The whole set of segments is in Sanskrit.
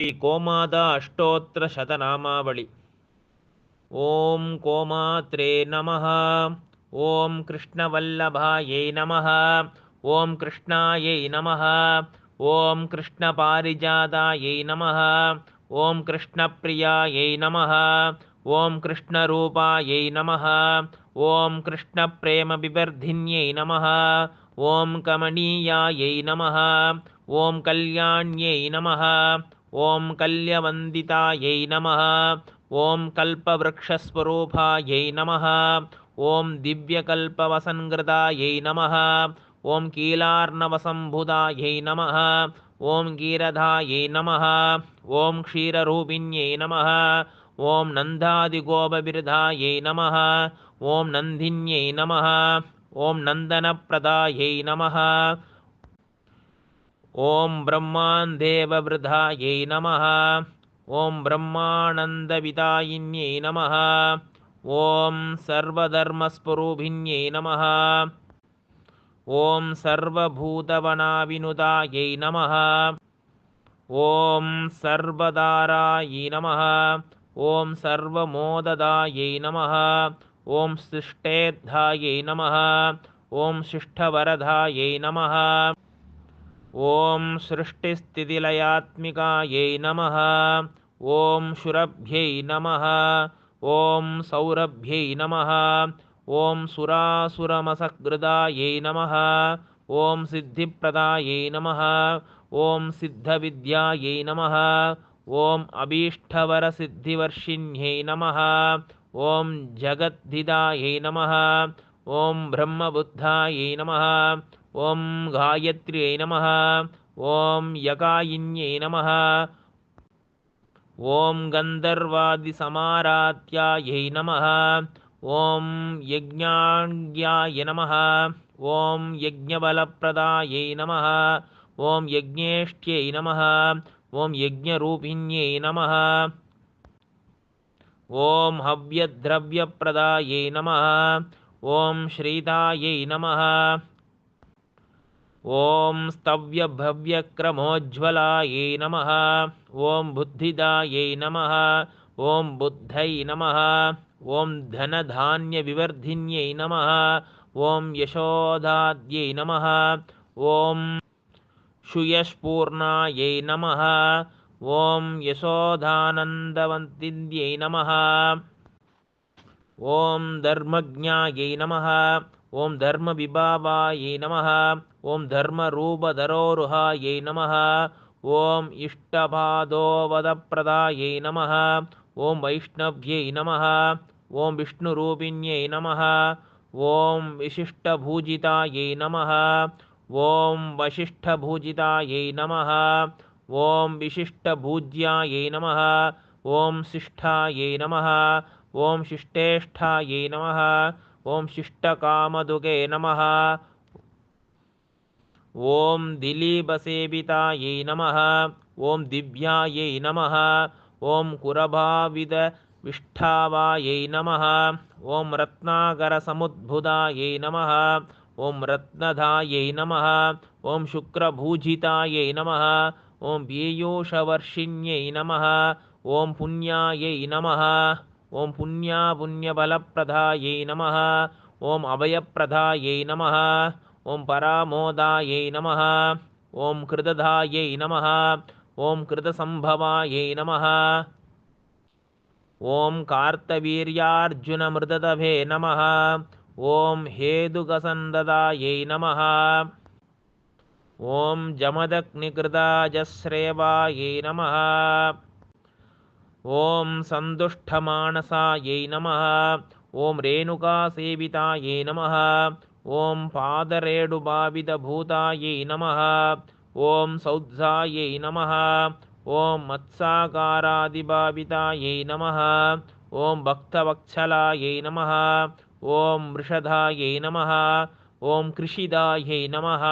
कोमादा अष्टोत्तरशतनामावळि। ॐ कोमात्रे नमः। ॐ कृष्णवल्लभायै नमः। ॐ कृष्णायै नमः। ॐ कृष्णपारिजातायै नमः। ॐ कृष्णप्रियायै नमः। ॐ कृष्णरूपायै नमः। ॐ कृष्णप्रेमविवर्धिन्यै नमः। ॐ कमनीयायै नमः। ॐ कल्याण्यै नमः। ॐ कल्यवन्दितायै नमः। ॐ कल्पवृक्षस्वरूपायै नमः। ॐ दिव्यकल्पवसङ्कृतायै नमः। ॐ कीलार्णवसम्भुतायै नमः। ॐ गीरधायै नमः। ॐ क्षीररूपिण्यै नमः। ॐ नन्दादिगोपविरधायै नमः। ॐ नन्दिन्यै नमः। ॐ नन्दनप्रदायै नमः। ॐ ब्रह्माण्डेववृधायै नमः। ॐ ब्रह्मानन्दविदायिन्यै नमः। ॐ सर्वधर्मस्वरूपिण्यै नमः। ॐ सर्वभूतवनाविनुतायै नमः। ॐ सर्वदारायै नमः। ॐ सर्वमोददायै नमः। ॐ शिष्टेद्धायै नमः। ॐ शिष्टवरदायै नमः। ॐ सृष्टिस्थितिलयात्मिकायै नमः। ॐ शुरभ्यै नमः। ॐ सौरभ्यै नमः। ॐ सुरासुरमसकृदायै नमः। ॐ सिद्धिप्रदायै नमः। ॐ सिद्धविद्यायै नमः। ॐ अभीष्टवरसिद्धिवर्षिण्यै नमः। ॐ जगद्धिदायै नमः। ॐ ब्रह्मबुद्धायै नमः। ॐ गायत्र्यै नमः। ॐ यकायिन्यै नमः। ॐ गन्धर्वादिसमाराध्यायै नमः। ॐ यज्ञाङ्ग्याय नमः। ॐ यज्ञबलप्रदायै नमः। ॐ यज्ञेष्ट्यै नमः। ॐ यज्ञरूपिण्यै नमः। ॐ हव्यद्रव्यप्रदायै नमः। ॐ श्रीतायै नमः। ॐ स्तव्यभव्यक्रमोज्ज्वलायै नमः। ॐ बुद्धिदायै नमः। ॐ बुद्धै नमः। ॐ धनधान्यविवर्धिन्यै नमः। ॐ यशोदाद्यै नमः। ॐ श्रूयस्पूर्णायै नमः। ॐ यशोदानन्दवन्दिन्यै नमः। ॐ धर्मज्ञायै नमः। ॐ धर्मविभावायै नमः। ॐ धर्मरूपधरोरुहायै नमः। ॐ इष्टपादोवदप्रदायै नमः। ॐ वैष्णव्यै नमः। ॐ विष्णुरूपिण्यै नमः। ॐ विशिष्टभूजितायै नमः। ॐ वसिष्ठभूजितायै नमः। ॐ विशिष्टभूज्यायै नमः। ॐ शिष्ठायै नमः। ॐ शिष्टेष्ठायै नमः। ॐ शिष्टकामदुगे नमः। ॐ दिलीपसेवितायै नमः। ॐ दिव्यायै नमः। ॐ कुरभाविदविष्ठावायै नमः। ॐ रत्नाकरसमुद्भुतायै नमः। ॐ रत्नधायै नमः। ॐ शुक्रभूजितायै नमः। ॐ पीयूषवर्षिण्यै नमः। ॐ पुण्यायै नमः। ॐ पुण्यबलप्रदायै नमः। ॐ अभयप्रदायै नमः। ॐ परामोदायै नमः। ॐ कृतधायै नमः। ॐ कृतसम्भवायै नमः। ॐ कार्तवीर्यार्जुनमृतदभे नमः। ॐ हेतुकसन्ददायै नमः। ॐ जमदग्निकृताजश्रेवायै नमः। ॐ सन्तुष्टमानसायै नमः। ॐ रेणुकासेवितायै नमः। ॐ पादरेणुभावितभूतायै नमः। ॐ सौत्सायै नमः। ॐ मत्साकारादिभावितायै नमः। ॐ भक्तवत्सलायै नमः। ॐ वृषधायै नमः। ॐ कृषिदायै नमः।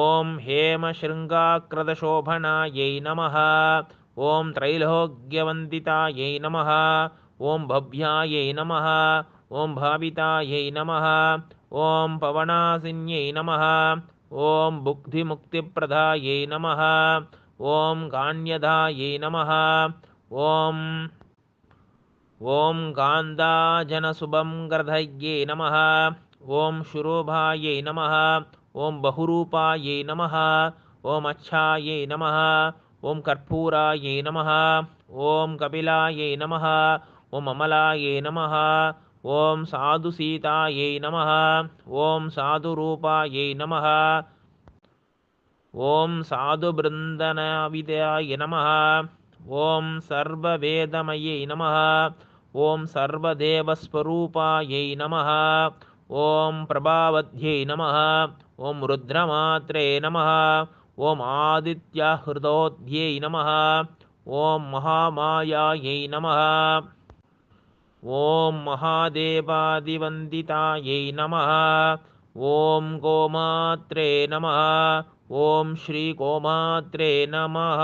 ॐ हेमशृङ्गाकृतशोभनायै नमः। ॐ त्रैलोक्यवन्दितायै नमः। ॐ भव्यायै नमः। ॐ भावितायै नमः। ॐ पवनासिन्यै नमः। ॐ बुद्धिमुक्तिप्रदायै नमः। ॐ कान्यधायै नमः ॐ ॐ कान्दाजनसुभं गर्धये नमः ॐ शुरोभायै नमः ॐ बहुरूपायै नमः ॐ अच्छायै नमः ॐ कर्पूरायै नमः ॐ कपिलायै नमः ॐ अमलायै नमः ॐ साधुसीतायै नमः ॐ साधुरूपायै नमः ॐ साधुबृन्दनाविदाय नमः ॐ सर्ववेदमयै नमः ॐ सर्वदेवस्वरूपायै नमः ॐ प्रभावध्यै नमः ॐ रुद्रमात्रे नमः ॐ आदित्यहृदोध्यै नमः ॐ महामायायै नमः ॐ महादेवादिवन्दितायै नमः ॐ गोमात्रे नमः ॐ श्रीगोमात्रे नमः